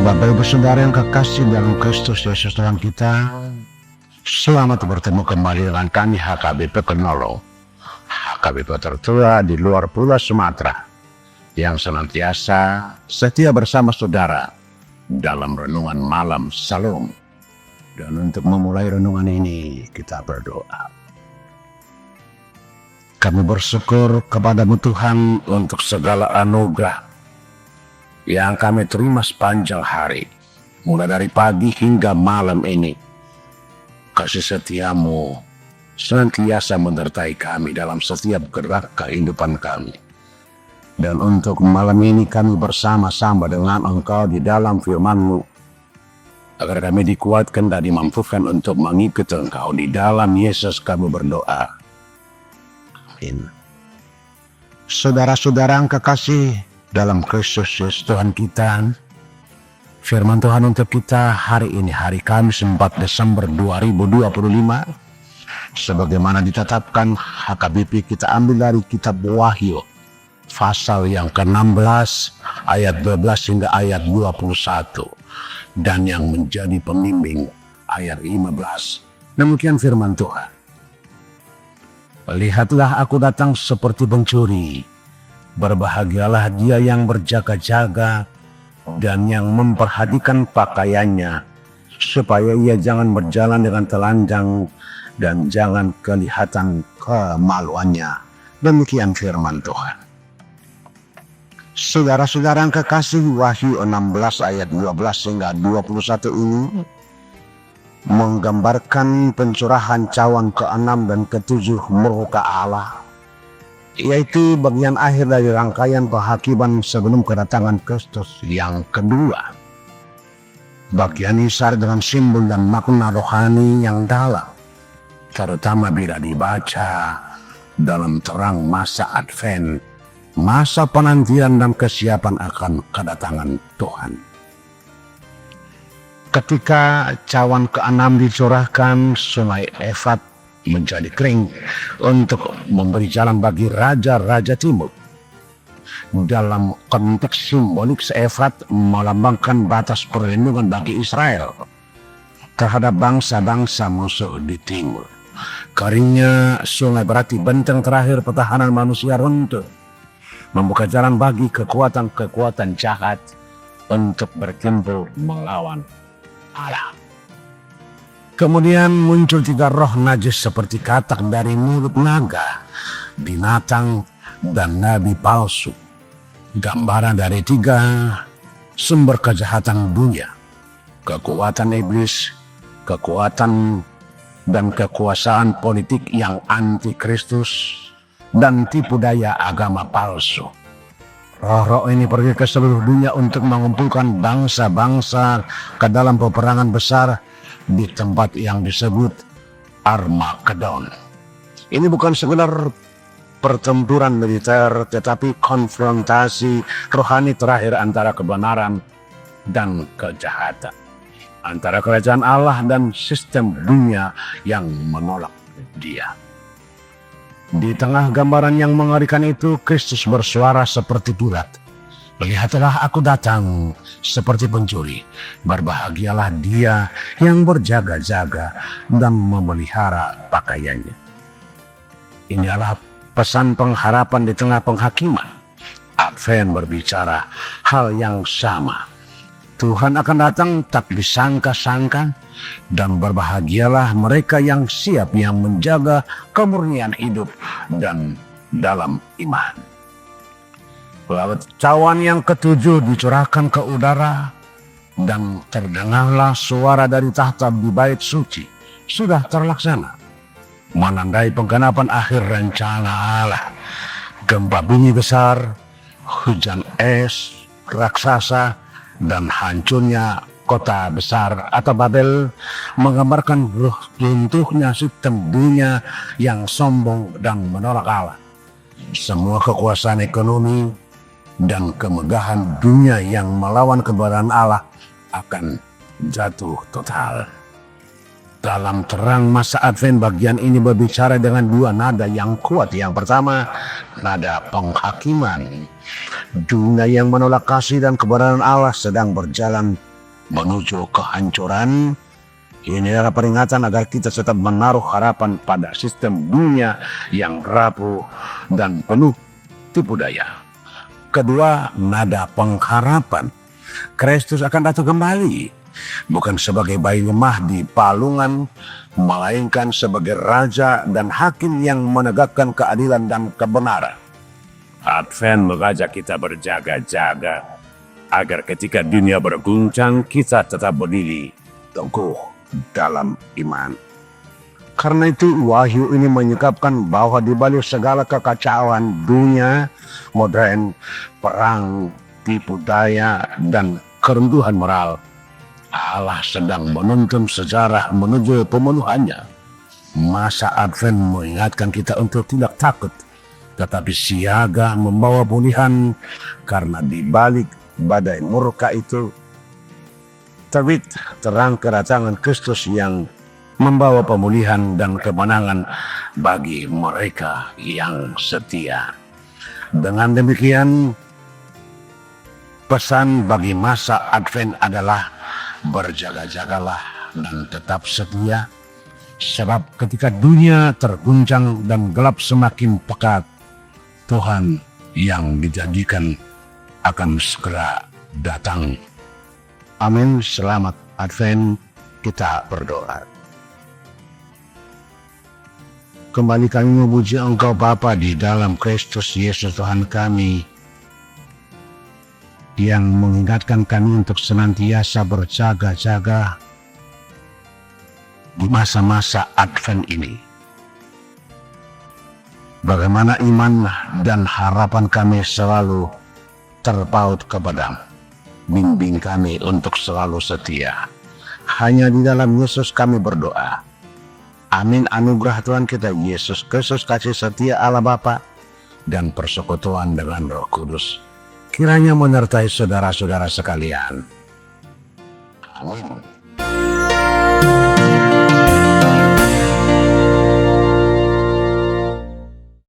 Bapak Ibu Saudara yang kekasih dalam Kristus Yesus Tuhan kita, selamat bertemu kembali dengan kami HKBP Kenolo, HKBP tertua di luar Pulau Sumatera, yang senantiasa setia bersama saudara dalam renungan malam Salam. Dan untuk memulai renungan ini, kita berdoa. Kami bersyukur kepadamu Tuhan untuk segala anugerah yang kami terima sepanjang hari, mulai dari pagi hingga malam ini. Kasih setiamu senantiasa menyertai kami dalam setiap gerak kehidupan kami. Dan untuk malam ini kami bersama-sama dengan Engkau di dalam firman-Mu, agar kami dikuatkan dan dimampukan untuk mengikuti Engkau. Di dalam Yesus kami berdoa. Amin. Saudara-saudara yang kekasih dalam Kristus Yesus Tuhan kita, firman Tuhan untuk kita hari ini, hari Kamis 4 Desember 2025, sebagaimana ditetapkan HKBP, kita ambil dari kitab Wahyu pasal yang ke-16 ayat 12 hingga ayat 21, dan yang menjadi pembimbing ayat 15. Demikian firman Tuhan. Lihatlah, aku datang seperti pencuri. Berbahagialah dia yang berjaga-jaga dan yang memperhatikan pakaiannya, supaya ia jangan berjalan dengan telanjang dan jangan kelihatan kemaluannya. Demikian firman Tuhan. Saudara-saudara yang kekasih, Wahyu 16 ayat 12 hingga 21 ini menggambarkan pencurahan cawan ke-6 dan ke-7 muka Allah, yaitu bagian akhir dari rangkaian penghakiman sebelum kedatangan Kristus yang kedua. Bagian ini syarat dengan simbol dan makna rohani yang dalam, terutama bila dibaca dalam terang masa Advent, masa penantian dan kesiapan akan kedatangan Tuhan. Ketika cawan ke-6 dicurahkan, sungai Efrat menjadi kering untuk memberi jalan bagi raja-raja timur. Dalam konteks simbolik, Efrat melambangkan batas perlindungan bagi Israel terhadap bangsa-bangsa musuh di timur. Keringnya sungai berarti benteng terakhir pertahanan manusia runtuh, membuka jalan bagi kekuatan-kekuatan jahat untuk berkumpul melawan Allah. Kemudian muncul 3 roh najis seperti katak dari mulut naga, binatang, dan nabi palsu. Gambaran dari 3 sumber kejahatan dunia: kekuatan iblis, kekuatan dan kekuasaan politik yang anti Kristus, dan tipu daya agama palsu. Roh-roh ini pergi ke seluruh dunia untuk mengumpulkan bangsa-bangsa ke dalam peperangan besar di tempat yang disebut Armageddon. Ini bukan sekedar pertempuran militer, tetapi konfrontasi rohani terakhir antara kebenaran dan kejahatan, antara kerajaan Allah dan sistem dunia yang menolak Dia. Di tengah gambaran yang mengerikan itu, Kristus bersuara seperti bulat. Lihatlah, aku datang seperti pencuri. Berbahagialah dia yang berjaga-jaga dan memelihara pakaiannya. Inilah pesan pengharapan di tengah penghakiman. Advent berbicara hal yang sama. Tuhan akan datang tak disangka-sangka, dan berbahagialah mereka yang siap, yang menjaga kemurnian hidup dan dalam iman. Lalu cawan yang ke-7 dicurahkan ke udara, dan terdengarlah suara dari tahta di bait suci. Sudah terlaksana, menandai penggenapan akhir rencana Allah. Gempa bumi besar, hujan es raksasa, dan hancurnya kota besar atau Babel menggambarkan runtuhnya sistem dunia yang sombong dan menolak Allah. Semua kekuasaan ekonomi dan kemegahan dunia yang melawan kebenaran Allah akan jatuh total. Dalam terang masa Advent, bagian ini berbicara dengan 2 nada yang kuat. Yang pertama, nada penghakiman. Dunia yang menolak kasih dan kebenaran Allah sedang berjalan menuju kehancuran. Ini adalah peringatan agar kita tetap menaruh harapan pada sistem dunia yang rapuh dan penuh tipu daya. Kedua, nada pengharapan. Kristus akan datang kembali, bukan sebagai bayi lemah di palungan, melainkan sebagai raja dan hakim yang menegakkan keadilan dan kebenaran. Advent mengajak kita berjaga-jaga agar ketika dunia berguncang kita tetap berdiri teguh dalam iman. Karena itu wahyu ini menyingkapkan bahwa di balik segala kekacauan dunia modern, perang, tipu daya, dan keruntuhan moral, Allah sedang menuntun sejarah menuju pemenuhannya. Masa Advent mengingatkan kita untuk tidak takut, tetapi siaga membawa pemulihan, karena di balik badai murka itu terbit terang kedatangan Kristus yang membawa pemulihan dan kemenangan bagi mereka yang setia. Dengan demikian, pesan bagi masa Advent adalah berjaga-jagalah dan tetap setia, sebab ketika dunia terguncang dan gelap semakin pekat, Tuhan yang dijanjikan akan segera datang. Amin. Selamat Advent. Kita berdoa. Kembali kami memuji Engkau Bapa di dalam Kristus Yesus Tuhan kami, yang mengingatkan kami untuk senantiasa berjaga-jaga di masa-masa Advent ini. Bagaimana iman dan harapan kami selalu terpaut kepadamu. Bimbing kami untuk selalu setia. Hanya di dalam Yesus kami berdoa. Amin. Anugerah Tuhan kita Yesus Kristus, kasih setia Allah Bapa, dan persekutuan dengan Roh Kudus kiranya menyertai saudara-saudara sekalian. Amin.